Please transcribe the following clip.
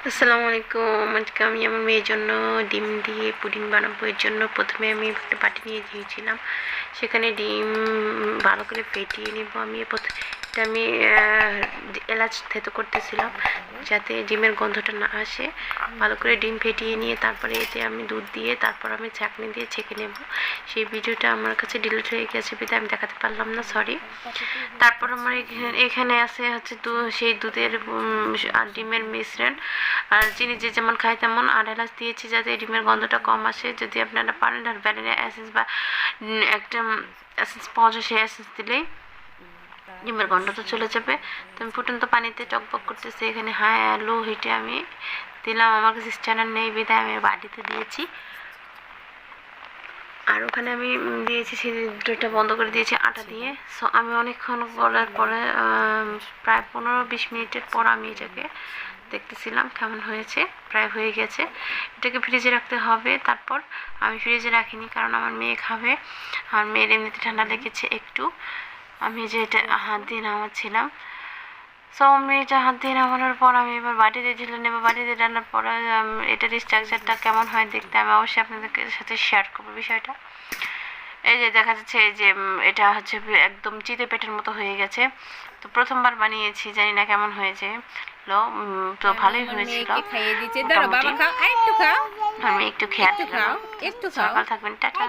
আসসালামু আলাইকুম। আজকে আমি আমার মেয়ের জন্য ডিম দিয়ে পুডিং বানাবো। এর জন্য প্রথমে আমি একটা বাটি নিয়ে দিয়েছিলাম, সেখানে ডিম ভালো করে ফেটিয়ে নেব। এটা আমি এলাচ থেতো করতেছিলাম যাতে ডিমের গন্ধটা না আসে। ভালো করে ডিম ফেটিয়ে নিয়ে তারপরে এতে আমি দুধ দিয়ে তারপর আমি ছাঁকনি দিয়ে ছেঁকে নেব। সেই ভিডিওটা আমার কাছে ডিলিট হয়ে গেছে বিধায় আমি দেখাতে পারলাম না, সরি। তারপর আমার এখানে আছে হচ্ছে সেই দুধের আর ডিমের মিশ্রণ, আর চিনি যে যেমন খায় তেমন, আর এলাচ দিয়েছি যাতে ডিমের গন্ধটা কম আসে। যদি আপনারা পারেন আর ভ্যানিলা এসেন্স বা একটা এসেন্স পাওয়া যায়, সেই এসেন্স দিলেই ডিমের গন্ধটা চলে যাবে। তো আমি ফুটন্ত পানিতে টকবক করতেছি, এখানে হাই লো হিটে আমি দিলাম। আমার কাছে স্ট্যান্ডার নেই বিধায় আমি বাটিতে দিয়েছি। আর ওখানে আমি দিয়েছি ছিদ্রটা বন্ধ করে দিয়েছি আটা দিয়ে। সো আমি অনেকক্ষণ করার পরে প্রায় 15-20 মিনিটের পর আমি এটাকে দেখতেছিলাম কেমন হয়েছে। প্রায় হয়ে গেছে। এটাকে ফ্রিজে রাখতে হবে। তারপর আমি ফ্রিজে রাখিনি কারণ আমার মেয়ে খাবে, আর মেয়ের এমনিতে ঠান্ডা লেগেছে একটু। আমি যে এটা হাত দিয়ে নামাচ্ছিলাম, সো আমি এটা হাত দিয়ে নামানোর পর আমি এবার বাটিতে ঢেলে নেবো। বাটিতে ঢালার পরে এটার স্ট্রাকচারটা কেমন হয় দেখতে আমি অবশ্যই আপনাদের সাথে শেয়ার করবো বিষয়টা। এই যে দেখা যাচ্ছে এই যে এটা হচ্ছে একদম চিতে পেটের মতো হয়ে গেছে। তো প্রথমবার বানিয়েছি, জানি না কেমন হয়েছে। তো ভালোই হয়েছিল মোটামুটি। আমি একটু খেয়াল, একটু সকাল থাকবেন, টাটা।